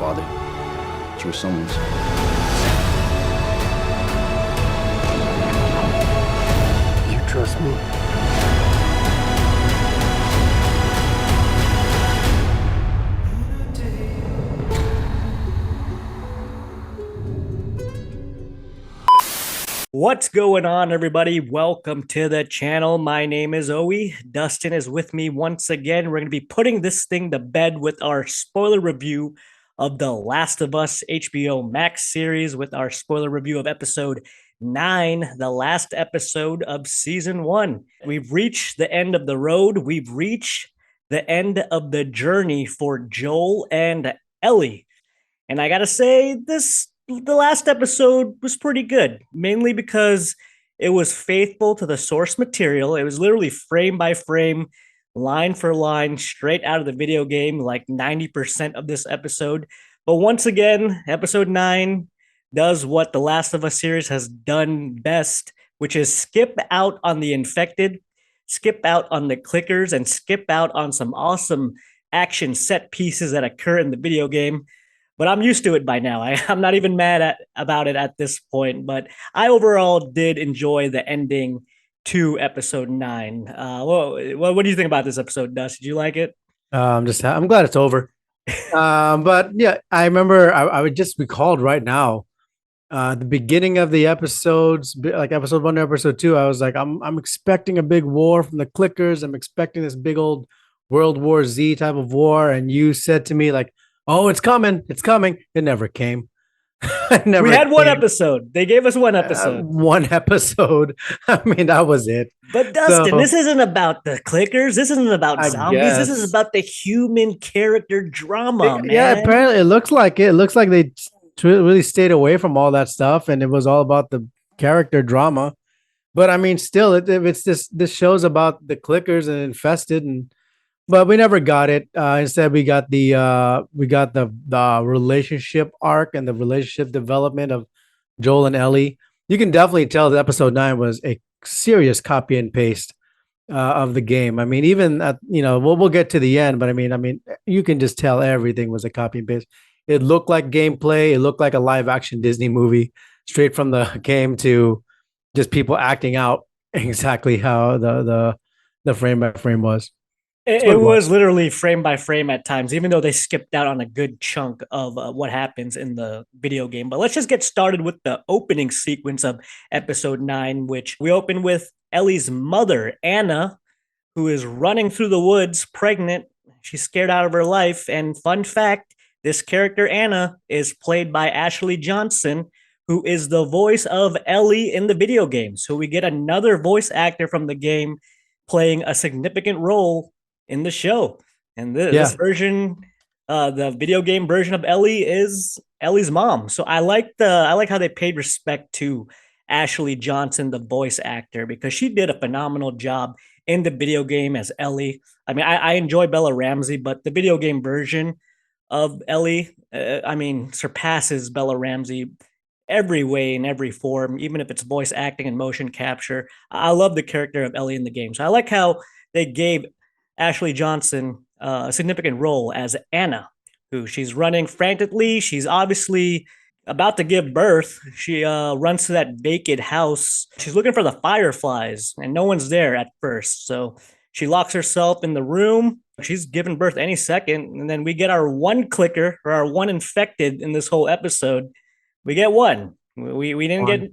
father, but you were someone's. You trust me? What's going on, everybody? Welcome to the channel. My name is Owie. Dustin is with me once again. We're going to be putting this thing to bed with our spoiler review of The Last of Us HBO Max series with our spoiler review of episode 9, the last episode of season 1. We've reached the end of the road. We've reached the end of the journey for Joel and Ellie. And I got to say, the last episode was pretty good, mainly because it was faithful to the source material. It was literally frame by frame, line for line, straight out of the video game, like 90% of this episode. But once again, episode 9 does what the Last of Us series has done best, which is skip out on the infected, skip out on the clickers, and skip out on some awesome action set pieces that occur in the video game. But I'm used to it by now. I'm not even mad about it at this point. But I overall did enjoy the ending to episode 9. What do you think about this episode, Dust? Did you like it? I'm glad it's over. But yeah, I remember I would just recalled right now, the beginning of the episodes, like episode 1 to episode 2. I was like, I'm expecting a big war from the clickers. I'm expecting this big old World War Z type of war. And you said to me like, oh, it's coming. It's coming. It never came. We had one episode. They gave us one episode. One episode. I mean, that was it. But Dustin, this isn't about the clickers. This isn't about zombies. This is about the human character drama, man. Yeah, apparently it looks like it. It looks like they really stayed away from all that stuff, and it was all about the character drama. But I mean, still, it's this show's about the clickers and infested, but we never got it. Instead, we got the relationship arc and the relationship development of Joel and Ellie. You can definitely tell that episode 9 was a serious copy and paste of the game. I mean, even at, we'll get to the end, but I mean, you can just tell everything was a copy and paste. It looked like gameplay. It looked like a live action Disney movie, straight from the game to just people acting out exactly how the frame by frame was. It was literally frame by frame at times, even though they skipped out on a good chunk of what happens in the video game. But let's just get started with the opening sequence of episode 9, which we open with Ellie's mother, Anna, who is running through the woods, pregnant. She's scared out of her life. And fun fact, this character, Anna, is played by Ashley Johnson, who is the voice of Ellie in the video game. So we get another voice actor from the game playing a significant role in the show. And this version, the video game version of Ellie, is Ellie's mom. So I like how they paid respect to Ashley Johnson, the voice actor, because she did a phenomenal job in the video game as Ellie. I mean, I enjoy Bella Ramsey, but the video game version of Ellie, surpasses Bella Ramsey every way, in every form, even if it's voice acting and motion capture. I love the character of Ellie in the game. So I like how they gave Ashley Johnson a significant role as Anna, who she's running frantically. She's obviously about to give birth. She runs to that vacant house. She's looking for the fireflies, and no one's there at first. So she locks herself in the room. She's giving birth any second. And then we get our one clicker, or our one infected in this whole episode. We get one. We didn't get...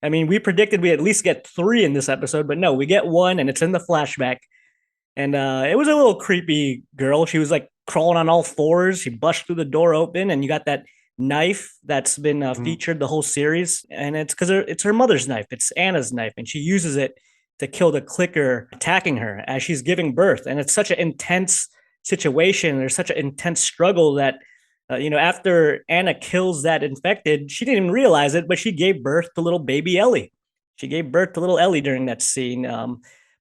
I mean, we predicted we at least get 3 in this episode, but no, we get 1, and it's in the flashback. And it was a little creepy girl. She was like crawling on all fours. She busted through the door open, and you got that knife that's been featured the whole series. And it's because it's her mother's knife. It's Anna's knife, and she uses it to kill the clicker attacking her as she's giving birth. And it's such an intense situation. There's such an intense struggle that, after Anna kills that infected, she didn't even realize it, but she gave birth to little baby Ellie. She gave birth to little Ellie during that scene.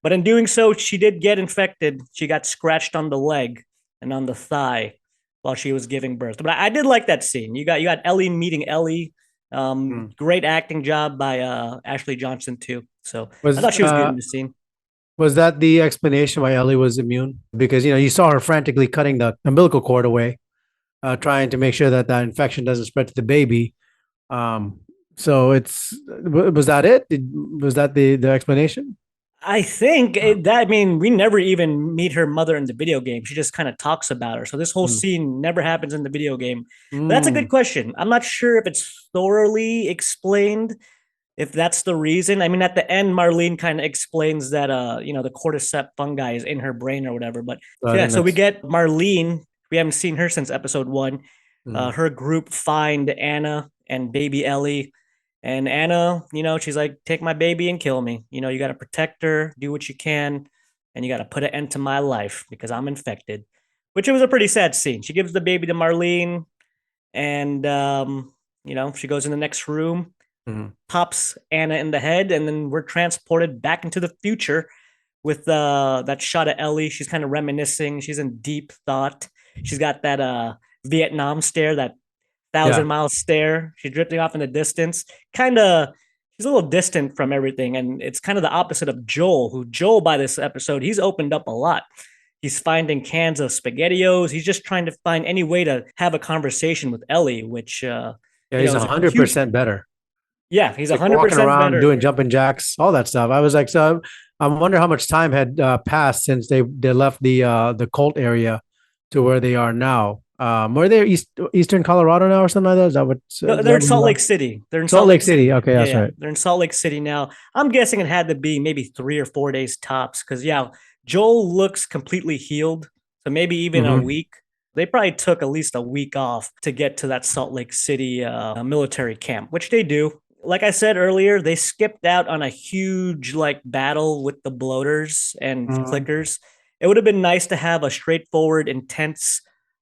But in doing so, she did get infected. She got scratched on the leg and on the thigh while she was giving birth. But I did like that scene. You got Ellie meeting Ellie. Great acting job by Ashley Johnson too. So I thought she was good in the scene. Was that the explanation why Ellie was immune? Because you saw her frantically cutting the umbilical cord away. trying to make sure that that infection doesn't spread to the baby. Um, so was that it? Was that the explanation? I think that, I mean, we never even meet her mother in the video game. She just kind of talks about her. So this whole Mm. scene never happens in the video game. But that's a good Mm. question. I'm not sure if it's thoroughly explained, if that's the reason. I mean, at the end, Marlene kind of explains that the cordyceps fungi is in her brain or whatever. But So I yeah, think so we that's. get Marlene. We haven't seen her since episode one. Mm. Her group find Anna and baby Ellie. And Anna, she's like, take my baby and kill me. You got to protect her, do what you can, and you got to put an end to my life because I'm infected, which it was a pretty sad scene. She gives the baby to Marlene, and, she goes in the next room, Mm. pops Anna in the head, and then we're transported back into the future with that shot of Ellie. She's kind of reminiscing. She's in deep thought. She's got that Vietnam stare, that Yeah. 1,000 mile stare. She's drifting off in the distance. Kind of, she's a little distant from everything. And it's kind of the opposite of Joel, who Joel, by this episode, he's opened up a lot. He's finding cans of SpaghettiOs. He's just trying to find any way to have a conversation with Ellie, which, Yeah, he's is a a hundred huge, percent better. yeah, he's Like walking 100% around better. doing jumping jacks, all that stuff. I was like, so I wonder how much time had passed since they left the cult area to where they are now. Were they Eastern Colorado now or something like that? Is that what? No, Is they're that in what Salt Lake City. They're in Salt Salt Lake Lake City. City. Okay, Yeah, that's yeah. right. They're in Salt Lake City now. I'm guessing it had to be maybe 3 or 4 days tops because, yeah, Joel looks completely healed. So maybe even a Mm-hmm. week. They probably took at least a week off to get to that Salt Lake City military camp, which they do. Like I said earlier, they skipped out on a huge like battle with the bloaters and Mm-hmm. clickers. It would have been nice to have a straightforward, intense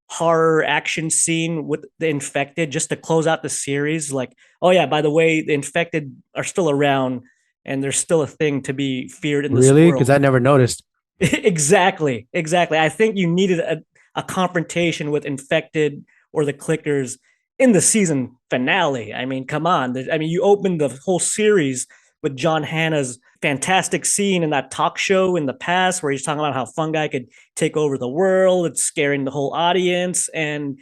horror action scene with the infected just to close out the series. Like, oh yeah, by the way, the infected are still around and there's still a thing to be feared in this Really? Because world. I never noticed. Exactly, exactly. I think you needed a confrontation with infected or the clickers in the season finale. I mean, come on. I mean, you opened the whole series with John Hanna's fantastic scene in that talk show in the past where he's talking about how fungi could take over the world. It's scaring the whole audience. And,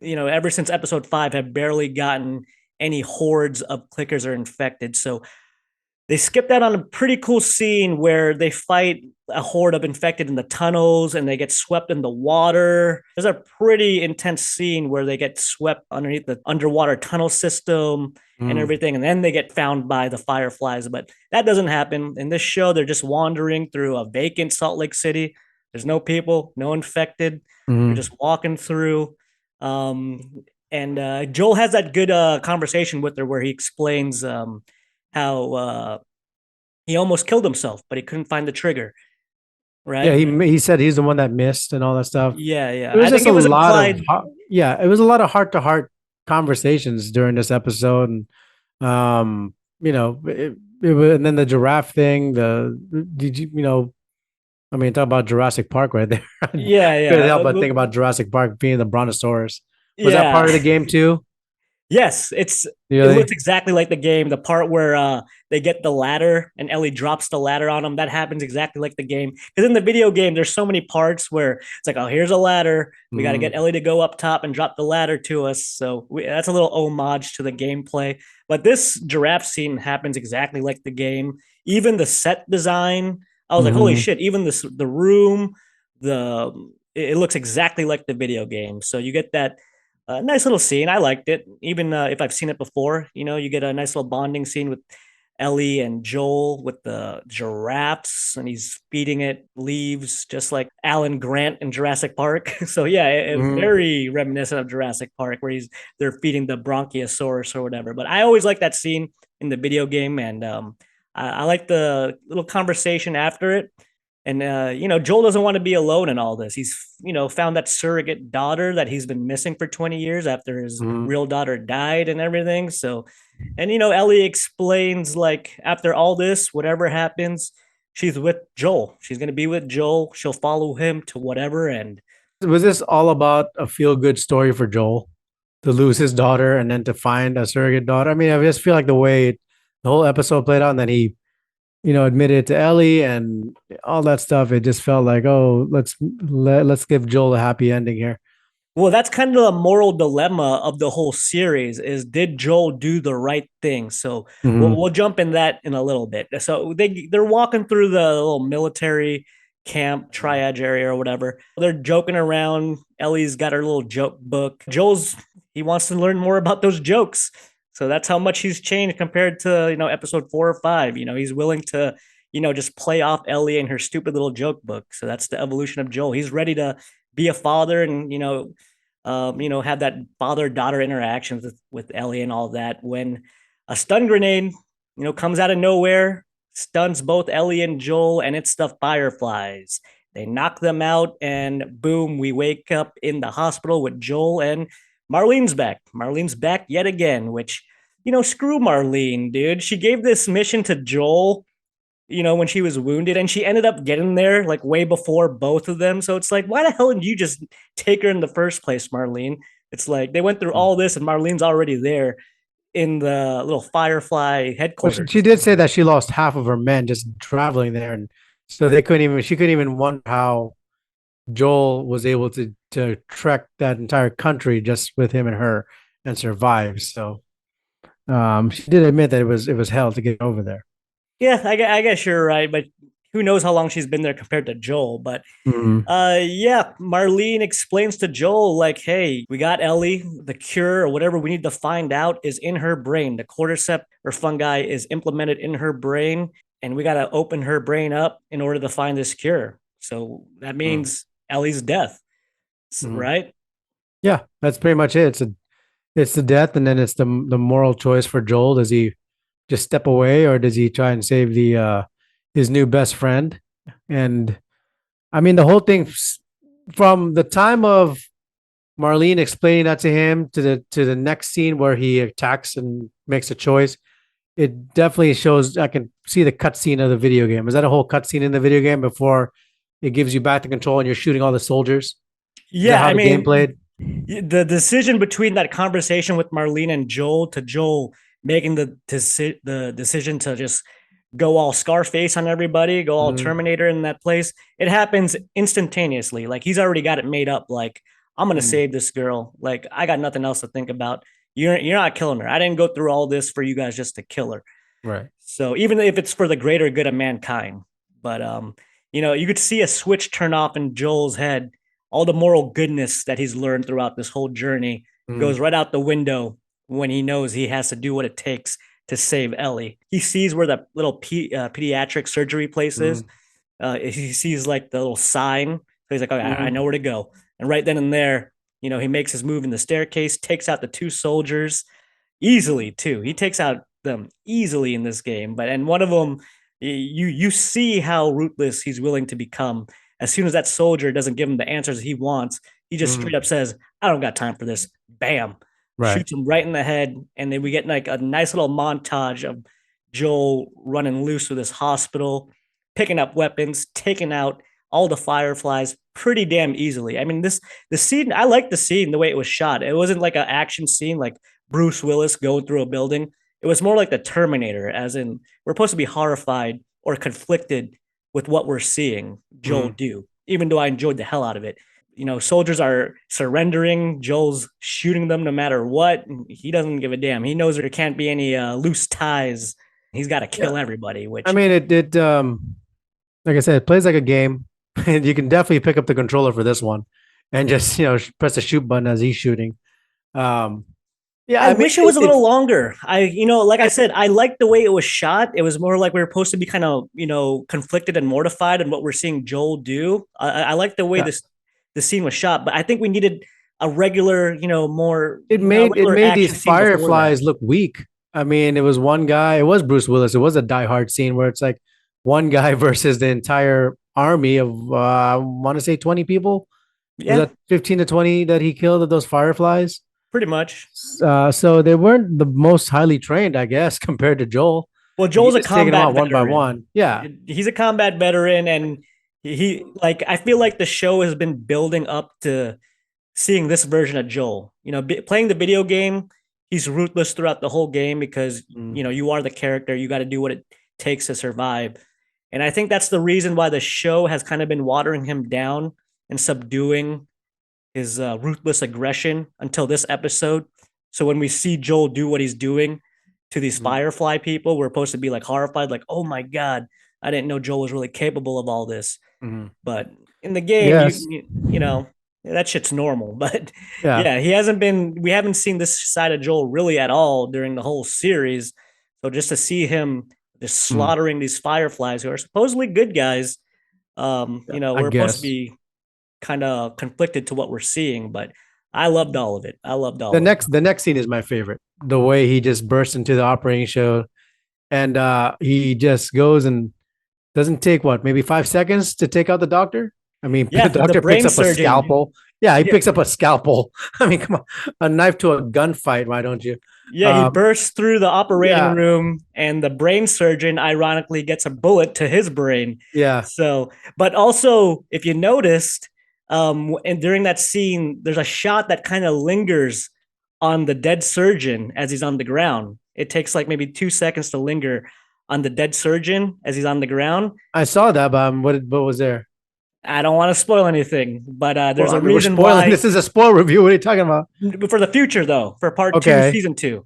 ever since episode 5, have barely gotten any hordes of clickers or infected. So they skipped out on a pretty cool scene where they fight a horde of infected in the tunnels and they get swept in the water. There's a pretty intense scene where they get swept underneath the underwater tunnel system and Mm. everything, and then they get found by the fireflies. But that doesn't happen. In this show, they're just wandering through a vacant Salt Lake City. There's no people, no infected. They're Mm. just walking through. And Joel has that good conversation with her where he explains how he almost killed himself, but he couldn't find the trigger. Yeah, Right? he said he's the one that missed and all that stuff. Yeah, yeah. It was I just think a it was lot of implied. yeah, it was a lot of heart to heart conversations during this episode, and it was, and then the giraffe thing. Did you I mean, talk about Jurassic Park right there. I Yeah, couldn't yeah, help but think about Jurassic Park being the Brontosaurus. Was that yeah. part of the game too? Yes, it looks Really? exactly like the game. The part where they get the ladder and Ellie drops the ladder on them, that happens exactly like the game. Because in the video game, there's so many parts where it's like, oh, here's a ladder. We got to get Mm. Ellie to go up top and drop the ladder to us. So that's a little homage to the gameplay. But this giraffe scene happens exactly like the game. Even the set design, I was like, holy Hmm. shit! Even the room, the it looks exactly like the video game. So you get that nice little scene. I liked it, even if I've seen it before. You get a nice little bonding scene with Ellie and Joel with the giraffes, and he's feeding it leaves, just like Alan Grant in Jurassic Park. So yeah, Hmm. very reminiscent of Jurassic Park, where they're feeding the Bronchiosaurus or whatever. But I always like that scene in the video game, and I like the little conversation after it. And Joel doesn't want to be alone in all this. He's found that surrogate daughter that he's been missing for 20 years after his Hmm. real daughter died and everything. So, and Ellie explains like after all this, whatever happens, she's with Joel. She's gonna be with Joel. She'll follow him to whatever end. Was this all about a feel good story for Joel to lose his daughter and then to find a surrogate daughter? I mean, I just feel like the whole episode played out, and then he admitted to Ellie and all that stuff. It just felt like, oh, let's give Joel a happy ending here. Well, that's kind of the moral dilemma of the whole series is did Joel do the right thing? So Hmm. we'll jump in that in a little bit. So they're walking through the little military camp triage area or whatever. They're joking around. Ellie's got her little joke book. Joel's he wants to learn more about those jokes. So that's how much he's changed compared to, episode 4 or 5. He's willing to, just play off Ellie and her stupid little joke book. So that's the evolution of Joel. He's ready to be a father and have that father-daughter interactions with Ellie and all that. When a stun grenade, comes out of nowhere, stuns both Ellie and Joel, and it's the Fireflies. They knock them out, and boom, we wake up in the hospital with Joel and Marlene's back. Marlene's back yet again, which, screw Marlene, dude. She gave this mission to Joel when she was wounded, and she ended up getting there like way before both of them. So it's like, why the hell didn't you just take her in the first place, Marlene? It's like they went through all this, and Marlene's already there in the little Firefly Well, headquarters. she did say that she lost half of her men just traveling there, and so they couldn't even. She couldn't even wonder how Joel was able to trek that entire country just with him and her and survive. So she did admit that it was hell to get over there. Yeah, I guess you're right, but who knows how long she's been there compared to Joel? But Hmm. yeah, Marlene explains to Joel, like, hey, we got Ellie, the cure or whatever we need to find out is in her brain. The cordyceps or fungi is implemented in her brain, and we got to open her brain up in order to find this cure. So that means Ellie's death, Hmm. right? Yeah, that's pretty much it. It's the death, and then it's the moral choice for Joel. Does he just step away, or does he try and save the his new best friend? And I mean, the whole thing from the time of Marlene explaining that to him to the next scene where he attacks and makes a choice, it definitely shows. I can see the cutscene of the video game. Is that a whole cutscene in the video game before it gives you back the control and you're shooting all the soldiers? Is that Yeah, how I the game mean, played? the decision between that conversation with Marlene and Joel to Joel making the decision to just go all Scarface on everybody, go all Mm-hmm. Terminator in that place, it happens instantaneously. Like he's already got it made up. Like I'm gonna Mm-hmm. save this girl. Like I got nothing else to think about. You're not killing her. I didn't go through all this for you guys just to kill her. Right. So even if it's for the greater good of mankind, but you could see a switch turn off in Joel's head. All the moral goodness that he's learned throughout this whole journey Mm-hmm. goes right out the window when he knows he has to do what it takes to save Ellie. He sees where the little pediatric surgery place is. He sees like the little sign. So he's like, okay, I know Mm-hmm. where to go. And right then and there, he makes his move in the staircase, takes out the two soldiers easily too. He takes out them easily in this game. But and one of them, you see how ruthless he's willing to become. As soon as that soldier doesn't give him the answers he wants, he just straight Mm-hmm. up says, "I don't got time for this." Bam, Right. shoots him right in the head, and then we get like a nice little montage of Joel running loose with his hospital, picking up weapons, taking out all the fireflies pretty damn easily. I mean, the scene I like the scene the way it was shot. It wasn't like an action scene like Bruce Willis going through a building. It was more like the Terminator, as in we're supposed to be horrified or conflicted with what we're seeing Joel Mm-hmm. do, even though I enjoyed the hell out of it. Soldiers are surrendering. Joel's shooting them no matter what. He doesn't give a damn. He knows there can't be any loose ties. He's got to Yeah. kill everybody, I which, mean, it like I said, it plays like a game, and you can definitely pick up the controller for this one, and just press the shoot button as he's shooting. Um, yeah, I I mean, wish it was a little longer. Like I said, I like the way it was shot. It was more like we were supposed to be kind of, conflicted and mortified in what we're seeing Joel do. I like the way yeah, the scene was shot, but I think we needed a regular, more it regular made these action scene before that. fireflies look weak. I mean, it was one guy. It was Bruce Willis. It was a Die Hard scene where it's like one guy versus the entire army of I want to say 20 people. Was Yeah, that 15 to 20 that he killed of those fireflies? pretty much. So they weren't the most highly trained, I guess, compared to Joel. Well, And he's Joel's a just taking them combat out one by veteran. one. Yeah. He's a combat veteran, and he like I feel like the show has been building up to seeing this version of Joel. Playing the video game, he's ruthless throughout the whole game because Mm. you are the character. You got to do what it takes to survive, and I think that's the reason why the show has kind of been watering him down and subduing his ruthless aggression until this episode. So when we see Joel do what he's doing to these Mhm. Firefly people, we're supposed to be like horrified, like, oh my God, I didn't know Joel was really capable of all this. Mhm. But in the game, Yes. you know, that shit's normal. But Yeah. yeah, he hasn't been. We haven't seen this side of Joel really at all during the whole series. So just to see him just Mm. slaughtering these Fireflies who are supposedly good guys, I we're supposed to guess be kind of conflicted to what we're seeing. But I loved all of it. I loved all of it. the next scene is my favorite. The way he just bursts into the operating show and he just goes and doesn't take what, maybe 5 seconds to take out the doctor. I mean, Yeah, the the doctor picks brain up a surgeon. scalpel. Yeah, he Yeah, picks up a scalpel. I mean, come on, a knife to a gunfight. Why don't you? yeah, he Um, bursts through the operating yeah, room, and the brain surgeon ironically gets a bullet to his brain. yeah. So, but also, if you noticed, and during that scene, there's a shot that kind of lingers on the dead surgeon as he's on the ground. It takes like maybe 2 seconds to linger on the dead surgeon as he's on the ground. I saw that, but what was there? I don't want to spoil anything, but Well, there's I a mean, we're reason spoiling. why. This is a spoil review. What are you talking about? For the future, though, for part two, Okay. season two,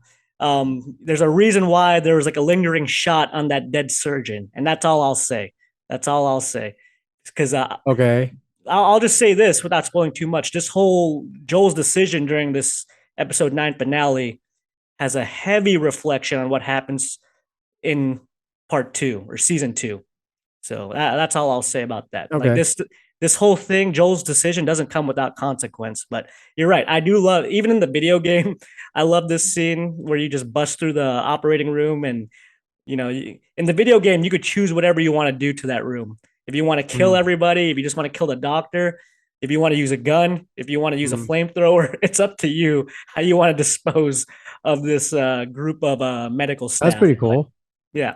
there's a reason why there was like a lingering shot on that dead surgeon, and that's all I'll say. That's all I'll say, because Okay. I'll just say this without spoiling too much. This whole Joel's decision during this episode 9 finale has a heavy reflection on what happens in part two or season two. So that's all I'll say about that. Like Okay. this whole thing, Joel's decision doesn't come without consequence. But you're right. I do love, even in the video game, I love this scene where you just bust through the operating room, and in the video game you could choose whatever you want to do to that room. If you want to kill Mm, everybody, if you just want to kill the doctor, if you want to use a gun, if you want to use a mm. flamethrower, it's up to you how you want to dispose of this group of medical That's staff. pretty But cool. yeah,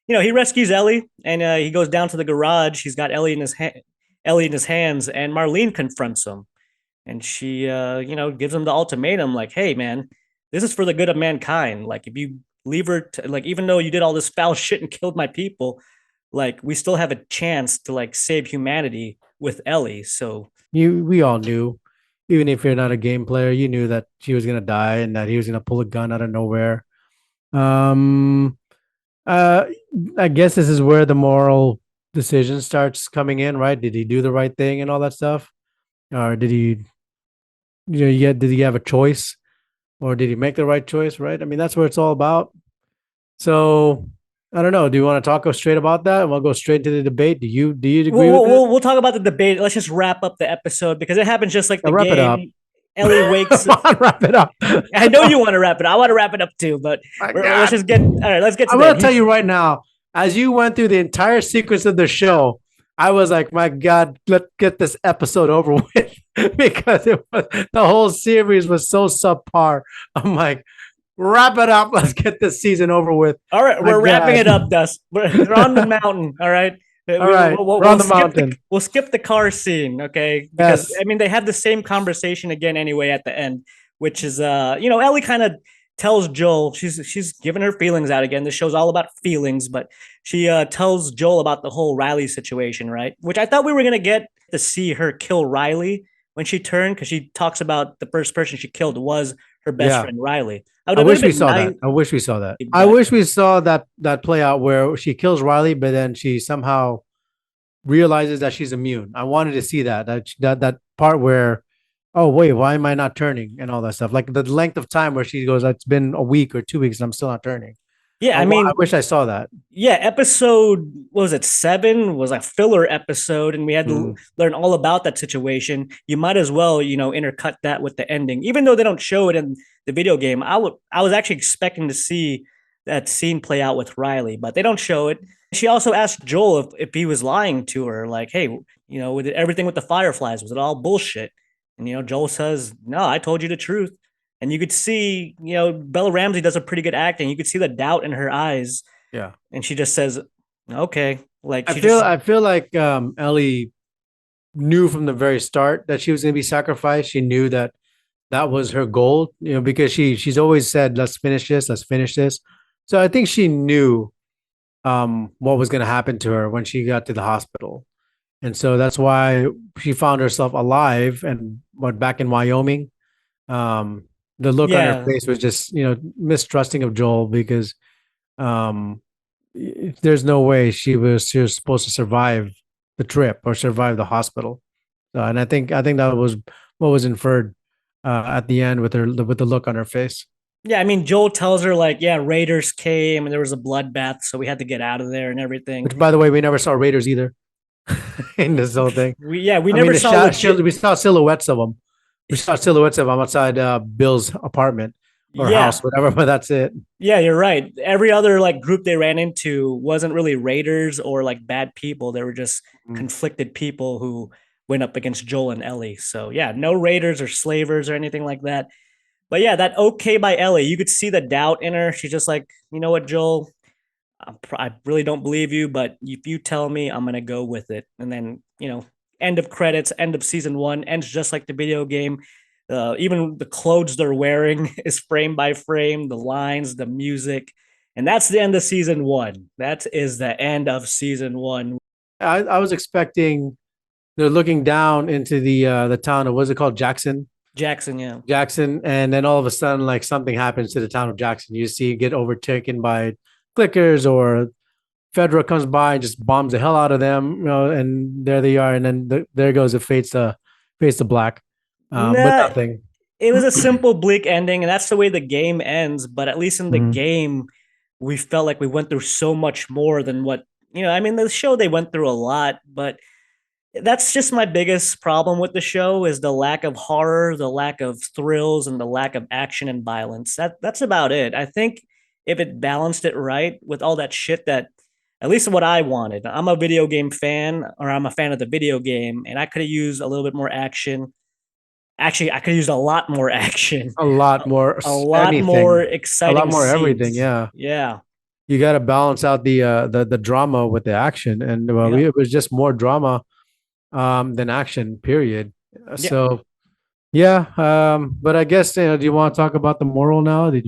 he rescues Ellie, and he goes down to the garage. He's got Ellie in his hands, and Marlene confronts him, and she, gives him the ultimatum, like, "Hey, man, this is for the good of mankind. Like, if you leave her, like, even though you did all this foul shit and killed my people, like, we still have a chance to like save humanity with Ellie." So We all knew, even if you're not a game player, you knew that she was gonna die and that he was gonna pull a gun out of nowhere. Um, uh, I guess this is where the moral decision starts coming in, right? Did he do the right thing and all that stuff, or did he, did he have a choice, or did he make the right choice? Right? I mean, that's what it's all about. So I don't know. Do you want to talk straight about that? We'll go straight to the debate. Do you agree with it? we'll talk about the debate. Let's just wrap up the episode because it happens just like Now the wrap it up. game. Ellie wakes. Come on, wrap it up. I know you want to wrap it. I want to wrap it up too, but My let's God. just get. All right, let's get to I'm that. gonna tell you right now, as you went through the entire sequence of the show, I was like, my God, let's get this episode over with because the whole series was so subpar. I'm like, wrap it up. Let's get this season over with. All right, My we're wrapping God. it up, Dust. We're on the mountain. All right. All right, we're on the mountain. We'll skip the car scene, okay? Because Yes. I mean, they have the same conversation again anyway at the end, which is Ellie kind of tells Joel she's giving her feelings out again. This show's all about feelings, but she tells Joel about the whole Riley situation, right? Which I thought we were gonna get to see her kill Riley when she turned, because she talks about the first person she killed was her best Yeah. friend Riley. I would I have wish been we saw nice. that. I wish we saw that. I Exactly. wish we saw that play out where she kills Riley, but then she somehow realizes that she's immune. I wanted to see that part where, oh wait, why am I not turning and all that stuff. Like the length of time where she goes, it's been a week or 2 weeks and I'm still not turning. Yeah, I I mean, wish I saw that. yeah, episode what was it 7 was a filler episode, and we had to Mm, learn all about that situation. You might as well, intercut that with the ending, even though they don't show it in the video game. I was actually expecting to see that scene play out with Riley, but they don't show it. She also asked Joel if he was lying to her, like, hey, with everything with the Fireflies, was it all bullshit? And Joel says, no, I told you the truth. And you could see, Bella Ramsey does a pretty good acting. You could see the doubt in her eyes, yeah. and she just says, "Okay." Like I she feel just, I feel like Ellie knew from the very start that she was going to be sacrificed. She knew that that was her goal, because she's always said, let's finish this, let's finish this. So I think she knew what was going to happen to her when she got to the hospital. and so that's why she found herself alive and what back in Wyoming. Um, the look on her Yeah. face was just mistrusting of Joel because um, there's no way she was supposed to survive the trip or survive the hospital. And I think that was what was inferred at the end with the look on her face. Yeah, I mean, Joel tells her like, yeah, Raiders came and there was a bloodbath, so we had to get out of there and everything. Which, by the way, we never saw Raiders either in this whole thing. We I mean, never saw legit. we saw silhouettes of them. We saw silhouettes of them outside Bill's apartment or Yeah, house, whatever. But that's it. yeah, you're right. Every other like group they ran into wasn't really raiders or like bad people. They were just Mm. conflicted people who went up against Joel and Ellie. So yeah, no raiders or slavers or anything like that. But yeah, that okay by Ellie, you could see the doubt in her. She's just like, you know what, Joel, I really don't believe you, but if you tell me, I'm gonna go with it. And then end of credits, end of season one, ends just like the video game. Even the clothes they're wearing is frame by frame, the lines, the music, and that's the end of season one. That is the end of season one. I was expecting they're looking down into the town of what's it called, Jackson. Jackson, yeah, Jackson, and then all of a sudden, like something happens to the town of Jackson. You see get overtaken by clickers, or Fedra comes by and just bombs the hell out of them, and there they are, and then there goes it fades to black, but nah, nothing. it was a simple bleak ending, and that's the way the game ends. But at least in the Mhm. game, we felt like we went through so much more than what I mean, the show they went through a lot, but that's just my biggest problem with the show is the lack of horror, the lack of thrills, and the lack of action and violence. That's about it. I think if it balanced it right with all that shit that at least what I wanted. I'm a video game fan, or I'm a fan of the video game, and I could have used a little bit more action. Actually, I could have used a lot more action, A lot more a lot more anything, a lot exciting more everything. scenes. Yeah, Yeah. you got to balance out the drama with the action, and Yeah. it was just more drama than action. Period. Yeah. So yeah, but I guess do you want to talk about the moral now? Do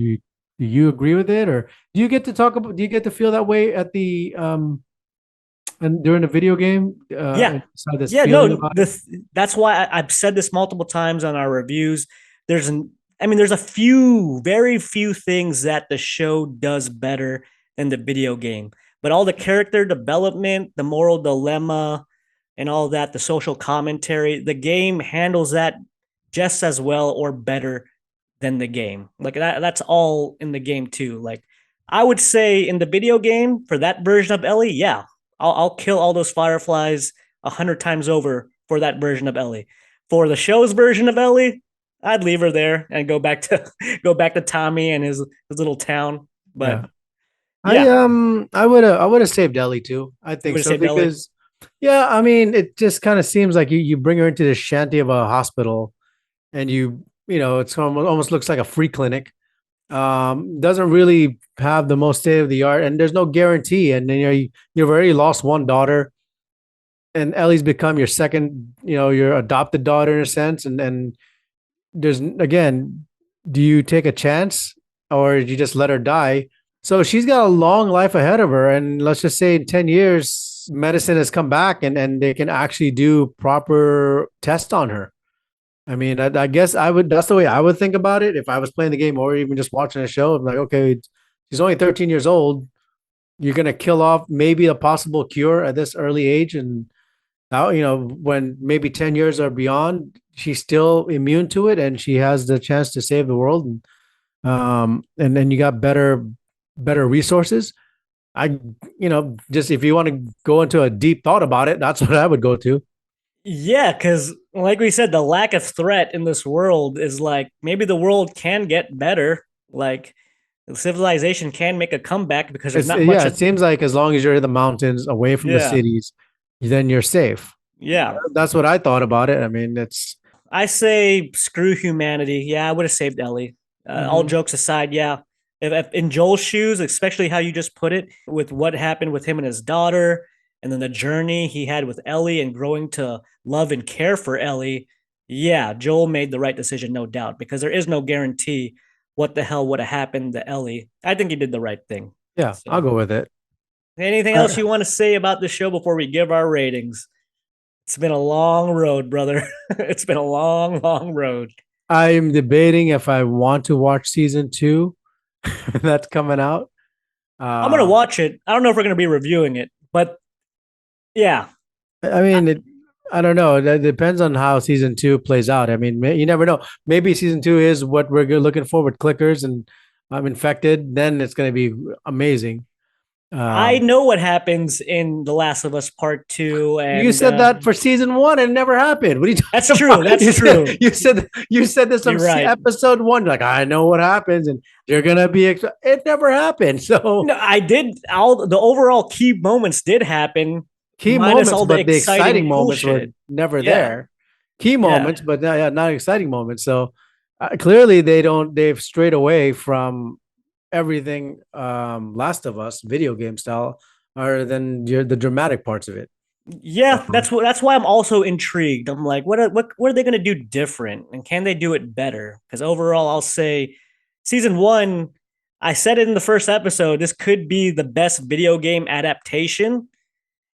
you agree with it, or do you get to feel that way at the and during the video game? Yeah. And just have this Yeah, feeling no, about it. that's why I've said this multiple times on our reviews. There's an, I mean, there's a few, very few things that the show does better than the video game. But all the character development, the moral dilemma, and all that, the social commentary, the game handles that just as well or better than the game. Like that's all in the game too. Like I would say in the video game for that version of Ellie, yeah, I'll kill all those fireflies 100 times over for that version of Ellie. For the show's version of Ellie, I'd leave her there and go back to go back to Tommy and his little town. But Yeah, yeah, I would have saved Ellie too. I you think would have so saved Ellie. because yeah, I mean it just kind of seems like you bring her into the shanty of a hospital, and it's almost looks like a free clinic. Doesn't really have the most state of the art, and there's no guarantee. And then you've already lost one daughter, and Ellie's become your second, your adopted daughter in a sense. And there's again, do you take a chance or do you just let her die? So she's got a long life ahead of her, and let's just say in 10 years, medicine has come back, and they can actually do proper tests on her. I mean, I guess I would. That's the way I would think about it if I was playing the game or even just watching a show. I'm like, okay, she's only 13 years old. You're gonna kill off maybe a possible cure at this early age, and now when maybe 10 years are beyond, she's still immune to it, and she has the chance to save the world. And then you got better resources. I, just if you want to go into a deep thought about it, that's what I would go to. Yeah, because like we said, the lack of threat in this world is like maybe the world can get better. Like civilization can make a comeback because there's not much. Yeah, it seems like as long as you're in the mountains, away from the Yeah, cities, then you're safe. yeah. That's what I thought about it. I mean, it's I say screw humanity. Yeah, I would have saved Ellie. All mhm. jokes aside, yeah. If in Joel's shoes, especially how you just put it, with what happened with him and his daughter, and then the journey he had with Ellie and growing to love and care for Ellie, yeah, Joel made the right decision, no doubt, because there is no guarantee what the hell would have happened to Ellie. I think he did the right thing. Yeah, I'll So, go with it. anything else Uh, you want to say about the show before we give our ratings? It's been a long road, brother. It's been a long, long road. I'm debating if I want to watch season 2 that's coming out. I'm gonna Um, watch it. I don't know if we're gonna be reviewing it, but yeah, I mean, I don't know. That depends on how season 2 plays out. I mean, you never know. Maybe season 2 is what we're looking for with clickers and I'm infected. Then it's going to be amazing. I Um, know what happens in The Last of Us Part Two, you and said that for season 1 and it never happened. What are you that's talking true. about? That's true. You said this from You're right. episode 1. Like I know what happens, and you're gonna be. It never happened. So No, I did. All the overall key moments did happen, key minus moments, all the but the exciting exciting moments were bullshit. never Yeah, there. Key yeah. moments, but yeah, not exciting moments. So clearly, they don't. They've strayed away from everything Last of Us video game style, other than the dramatic parts of it. Yeah, that's why I'm also intrigued. I'm like, what are they gonna do different, and can they do it better? Because overall, I'll say season one. I said it in the first episode. This could be the best video game adaptation,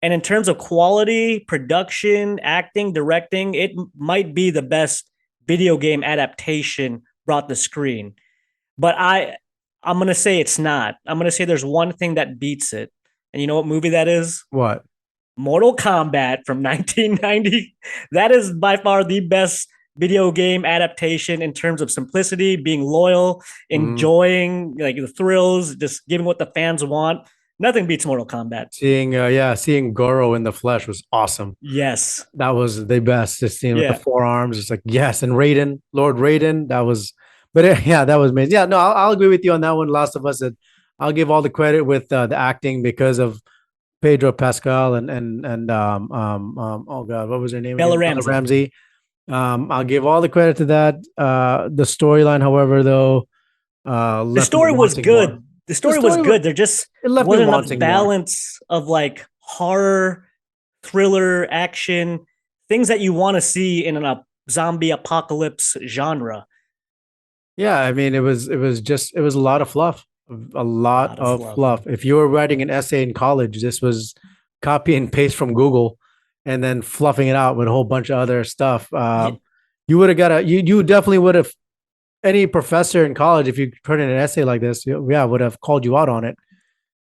and in terms of quality, production, acting, directing, it might be the best video game adaptation brought to screen. But I'm gonna say it's not. I'm gonna say there's one thing that beats it, and you know what movie that is? What? Mortal Kombat from 1990. That is by far the best video game adaptation in terms of simplicity, being loyal, Mhm. enjoying like the thrills, just giving what the fans want. Nothing beats Mortal Kombat. Seeing Goro in the flesh was awesome. Yes. That was the best. Just seeing with the Yeah. forearms, it's like yes, and Raiden, Lord Raiden, that was. But yeah, that was amazing. Yeah, no, I'll agree with you on that one. Last of Us, I'll give all the credit with the acting because of Pedro Pascal and oh god, what was her name Bella again? Bella Ramsey. Ramsey. I'll give all the credit to that. The storyline, however, though, The left me story was wanting more. good. The The story was story good. There just it left me wasn't enough wanting more. balance of like horror, thriller, action, things that you want to see in a zombie apocalypse genre. Yeah, I mean, it was a lot of fluff, a A lot lot of of fluff. fluff. If you were writing an essay in college, this was copy and paste from Google, and then fluffing it out with a whole bunch of other stuff. Yeah, You would have got you definitely would have any professor in college if you put in an essay like this, yeah, would have called you out on it.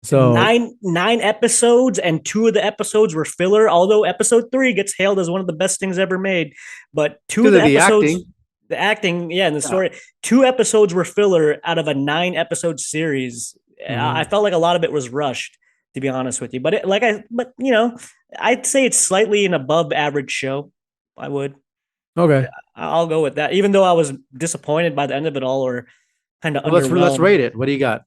So nine episodes, and two of the episodes were filler. Although episode three gets hailed as one of the best things ever made, but two of because the of the episodes, acting, the acting, yeah, and the yeah. story, two episodes were filler out of a 9 episode series. I Mhm. felt like a lot of it was rushed, to be honest with you. But you know, I'd say it's slightly an above average show. I would, Okay, I'll go with that. Even though I was disappointed by the end of it all, or kind of well, let's underwhelmed rate it. What do you got?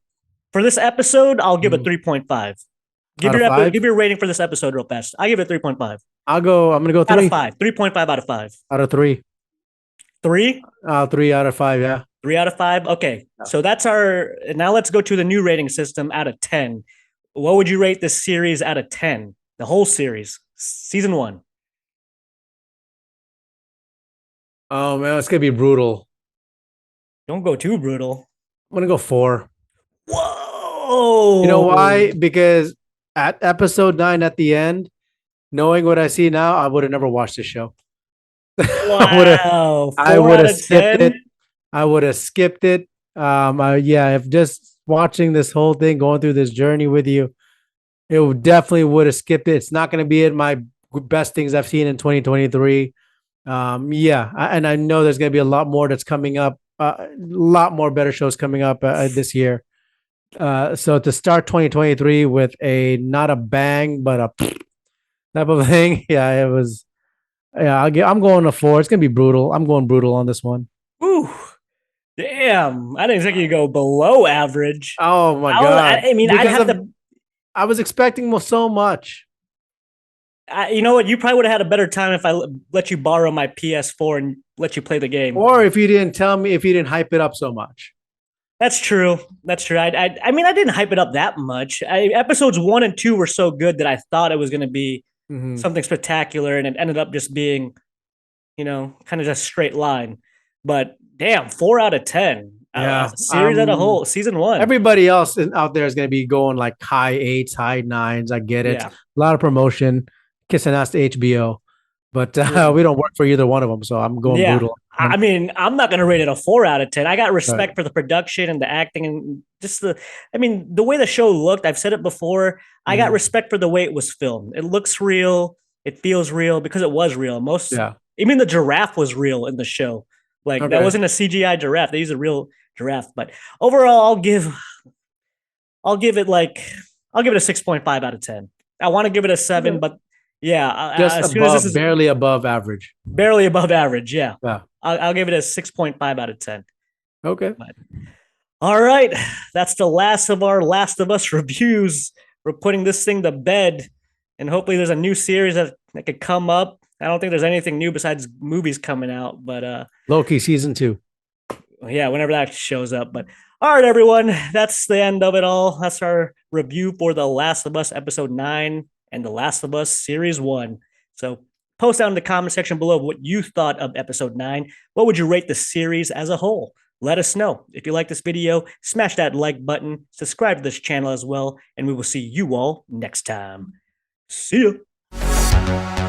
for this episode, I'll give it Mhm. 3.5. Out of five? Give your rating for this episode real fast. I give it 3.5 I'll go. I'm gonna go out of three 5. 3.5 out of 5. out of three. 3? 3 out of 5. Yeah. 3 out of 5. Okay. So that's our now let's go to the new rating system out of 10. What would you rate this series out of 10? The whole series. Season 1. Oh man, it's gonna be brutal. Don't go too brutal. I'm gonna go 4. You know Whoa. why? Because at episode 9 at the end, knowing what I see now, I would have never watched the show. Wow. I 4 would out have of skipped 10. it. I would have skipped it. Yeah, if just watching this whole thing, going through this journey with you, definitely would have skipped it. It's not going to be in my best things I've seen in 2023. Yeah, and I know there's going to be a lot more that's coming up. A lot more better shows coming up this year. So to start 2023 with a not a bang but a type of thing, yeah, it was. Yeah, I'm going to 4. It's gonna be brutal. I'm going brutal on this one. Ooh. Damn. I didn't think you'd go below average. Oh my god! I mean, I'd Because have of to. I was expecting so much. You know what? You probably would have had a better time if I let you borrow my PS4 and let you play the game. Or if you didn't tell me, if you didn't hype it up so much. That's true. That's true. I mean, I didn't hype it up that much. Episodes 1 and 2 were so good that I thought it was going to be Mm-hmm. something spectacular, and it ended up just being, kind of just straight line. But damn, 4 out of 10. Yeah. Series as a whole, season one. Everybody else out there is going to be going like high 8s, high 9s. I get it. Yeah. A lot of promotion, kissing ass to HBO. but Yeah. we don't work for either one of them, so I'm going Yeah. brutal. I mean, I'm not going to rate it a 4 out of 10. I got Right. respect for the production and the acting and just the way the show looked. I've said it before. I got Mhm. respect for the way it was filmed. It looks real. It feels real because it was real. Yeah. Even the giraffe was real in the show. Like that Okay. wasn't a CGI giraffe. They used a real giraffe. But overall, I'll give it I'll give it a 6.5 out of 10. I want to give it a 7, Okay. but yeah, Just as soon as this above, is barely above average. barely above average, yeah. Yeah. I'll give it a 6.5 out of 10. Okay. But all right, that's the last of our Last of Us reviews. We're putting this thing to bed, and hopefully there's a new series that could come up. I don't think there's anything new besides movies coming out, but Loki season 2. yeah, whenever that shows up. But all right, everyone, that's the end of it all. That's our review for The Last of Us episode 9 and The Last of Us series 1. So post down in the comment section below what you thought of episode 9. What would you rate the series as a whole? Let us know. If you like this video, smash that like button, subscribe to this channel as well, and we will see you all next time. See ya.